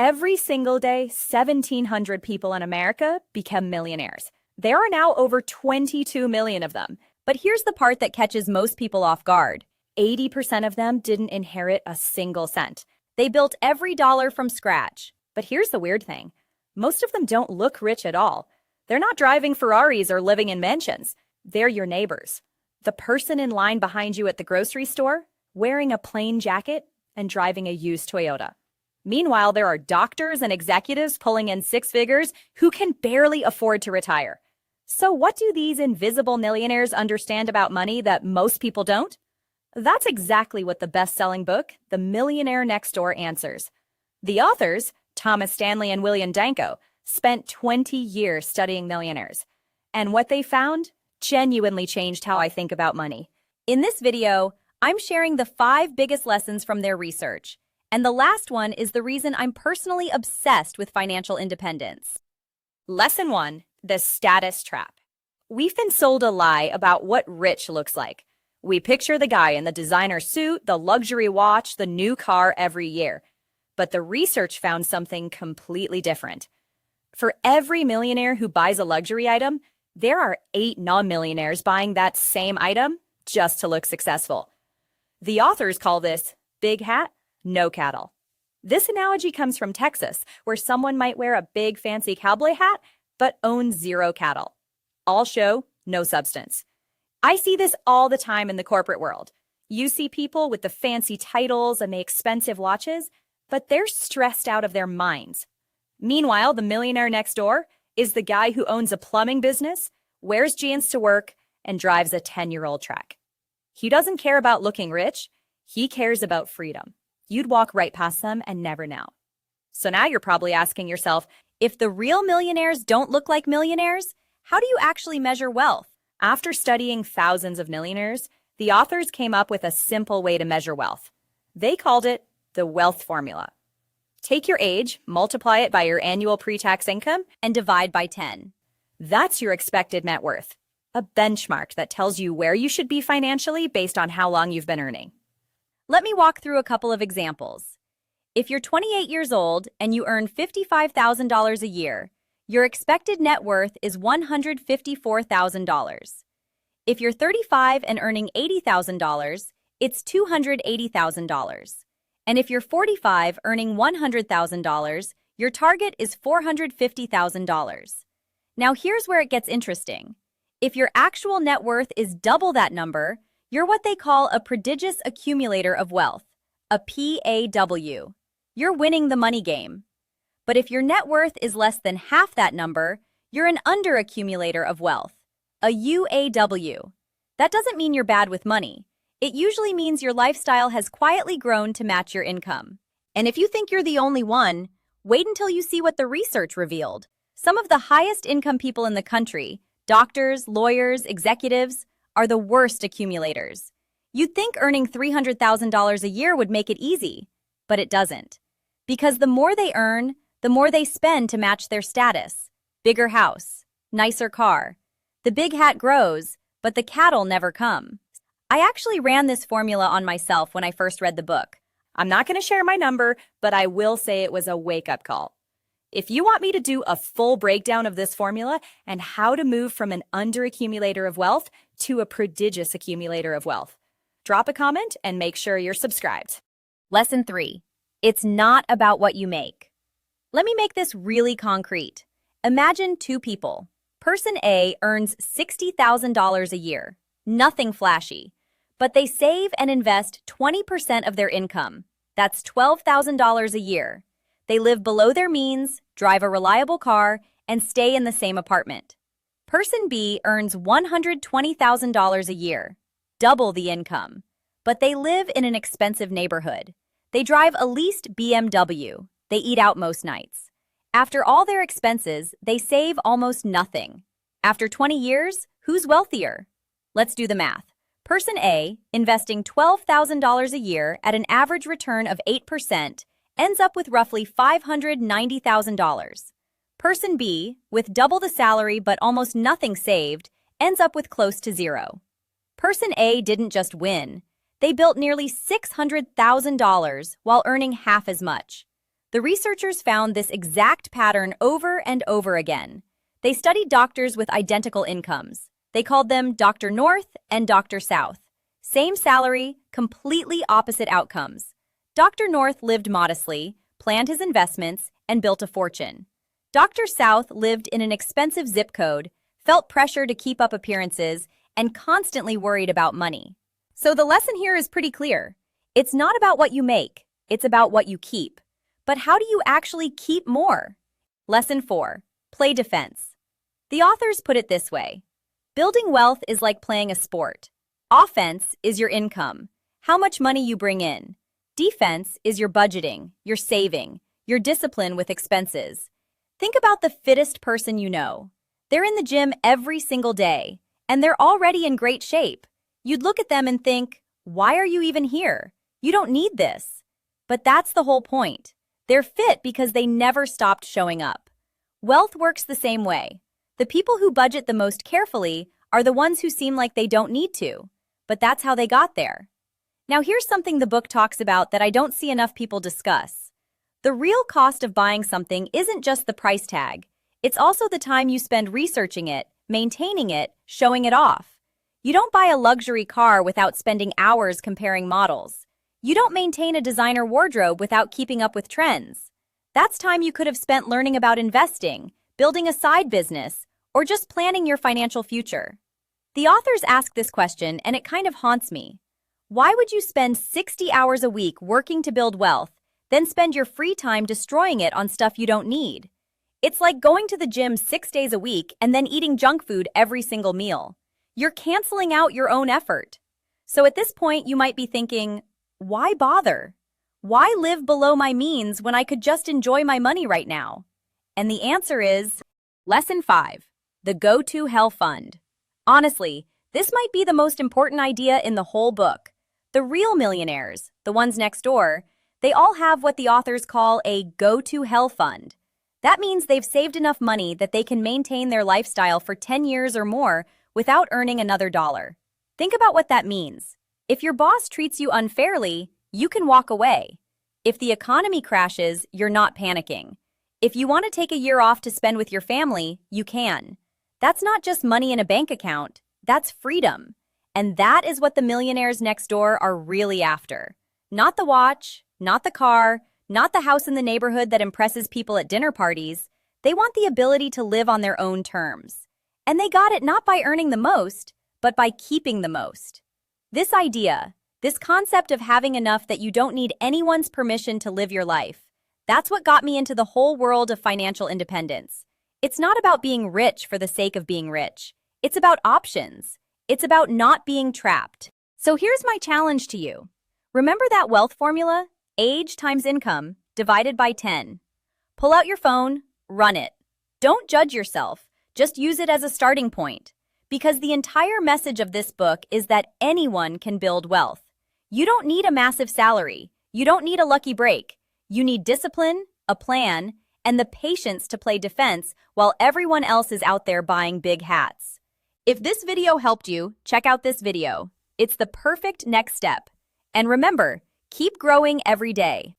Every single day, 1,700 people in America become millionaires. There are now over 22 million of them. But here's the part that catches most people off guard. 80% of them didn't inherit a single cent. They built every dollar from scratch. But here's the weird thing. Most of them don't look rich at all. They're not driving Ferraris or living in mansions. They're your neighbors. The person in line behind you at the grocery store, wearing a plain jacket and driving a used Toyota. Meanwhile, there are doctors and executives pulling in six figures who can barely afford to retire. So what do these invisible millionaires understand about money that most people don't? That's exactly what the best-selling book, The Millionaire Next Door, answers. The authors, Thomas Stanley and William Danko, spent 20 years studying millionaires. And what they found genuinely changed how I think about money. In this video, I'm sharing the 5 biggest lessons from their research. And the last one is the reason I'm personally obsessed with financial independence. Lesson 1, the status trap. We've been sold a lie about what rich looks like. We picture the guy in the designer suit, the luxury watch, the new car every year. But the research found something completely different. For every millionaire who buys a luxury item, there are 8 non-millionaires buying that same item just to look successful. The authors call this big hat, no cattle. This analogy comes from Texas, where someone might wear a big fancy cowboy hat, but own 0 cattle. All show, no substance. I see this all the time in the corporate world. You see people with the fancy titles and the expensive watches, but they're stressed out of their minds. Meanwhile, the millionaire next door is the guy who owns a plumbing business, wears jeans to work, and drives a 10-year-old truck. He doesn't care about looking rich. He cares about freedom. You'd walk right past them and never know. So now you're probably asking yourself, if the real millionaires don't look like millionaires, how do you actually measure wealth? After studying thousands of millionaires, the authors came up with a simple way to measure wealth. They called it the wealth formula. Take your age, multiply it by your annual pre-tax income, and divide by 10. That's your expected net worth, a benchmark that tells you where you should be financially based on how long you've been earning. Let me walk through a couple of examples. If you're 28 years old and you earn $55,000 a year, your expected net worth is $154,000. If you're 35 and earning $80,000, it's $280,000. And if you're 45 earning $100,000, your target is $450,000. Now here's where it gets interesting. If your actual net worth is double that number, you're what they call a Prodigious Accumulator of Wealth, a PAW. You're winning the money game. But if your net worth is less than half that number, you're an Under Accumulator of Wealth, a UAW. That doesn't mean you're bad with money. It usually means your lifestyle has quietly grown to match your income. And if you think you're the only one, wait until you see what the research revealed. Some of the highest income people in the country, doctors, lawyers, executives, are the worst accumulators. You'd think earning $300,000 a year would make it easy, but it doesn't. Because the more they earn, the more they spend to match their status. Bigger house, nicer car. The big hat grows, but the cattle never come. I actually ran this formula on myself when I first read the book. I'm not going to share my number, but I will say it was a wake-up call. If you want me to do a full breakdown of this formula and how to move from an under-accumulator of wealth to a prodigious accumulator of wealth, drop a comment and make sure you're subscribed. Lesson 3. It's not about what you make. Let me make this really concrete. Imagine 2 people. Person A earns $60,000 a year. Nothing flashy. But they save and invest 20% of their income. That's $12,000 a year. They live below their means, drive a reliable car, and stay in the same apartment. Person B earns $120,000 a year, double the income. But they live in an expensive neighborhood. They drive a leased BMW. They eat out most nights. After all their expenses, they save almost nothing. After 20 years, who's wealthier? Let's do the math. Person A, investing $12,000 a year at an average return of 8%, ends up with roughly $590,000. Person B, with double the salary but almost nothing saved, ends up with close to zero. Person A didn't just win. They built nearly $600,000 while earning half as much. The researchers found this exact pattern over and over again. They studied doctors with identical incomes. They called them Dr. North and Dr. South. Same salary, completely opposite outcomes. Dr. North lived modestly, planned his investments, and built a fortune. Dr. South lived in an expensive zip code, felt pressure to keep up appearances, and constantly worried about money. So the lesson here is pretty clear. It's not about what you make, it's about what you keep. But how do you actually keep more? Lesson 4. Play defense. The authors put it this way. Building wealth is like playing a sport. Offense is your income, how much money you bring in. Defense is your budgeting, your saving, your discipline with expenses. Think about the fittest person you know. They're in the gym every single day, and they're already in great shape. You'd look at them and think, why are you even here? You don't need this. But that's the whole point. They're fit because they never stopped showing up. Wealth works the same way. The people who budget the most carefully are the ones who seem like they don't need to. But that's how they got there. Now here's something the book talks about that I don't see enough people discuss. The real cost of buying something isn't just the price tag. It's also the time you spend researching it, maintaining it, showing it off. You don't buy a luxury car without spending hours comparing models. You don't maintain a designer wardrobe without keeping up with trends. That's time you could have spent learning about investing, building a side business, or just planning your financial future. The authors ask this question, and it kind of haunts me. Why would you spend 60 hours a week working to build wealth, then spend your free time destroying it on stuff you don't need? It's like going to the gym 6 days a week and then eating junk food every single meal. You're canceling out your own effort. So at this point, you might be thinking, why bother? Why live below my means when I could just enjoy my money right now? And the answer is Lesson 5, the Go-To Hell Fund. Honestly, this might be the most important idea in the whole book. The real millionaires, the ones next door, they all have what the authors call a go-to hell fund. That means they've saved enough money that they can maintain their lifestyle for 10 years or more without earning another dollar. Think about what that means. If your boss treats you unfairly, you can walk away. If the economy crashes, you're not panicking. If you want to take a year off to spend with your family, you can. That's not just money in a bank account, that's freedom. And that is what the millionaires next door are really after. Not the watch, not the car, not the house in the neighborhood that impresses people at dinner parties. They want the ability to live on their own terms. And they got it not by earning the most, but by keeping the most. This idea, this concept of having enough that you don't need anyone's permission to live your life, that's what got me into the whole world of financial independence. It's not about being rich for the sake of being rich. It's about options. It's about not being trapped. So here's my challenge to you. Remember that wealth formula? Age times income divided by 10. Pull out your phone, run it. Don't judge yourself. Just use it as a starting point. Because the entire message of this book is that anyone can build wealth. You don't need a massive salary. You don't need a lucky break. You need discipline, a plan, and the patience to play defense while everyone else is out there buying big hats. If this video helped you, check out this video. It's the perfect next step. And remember, keep growing every day.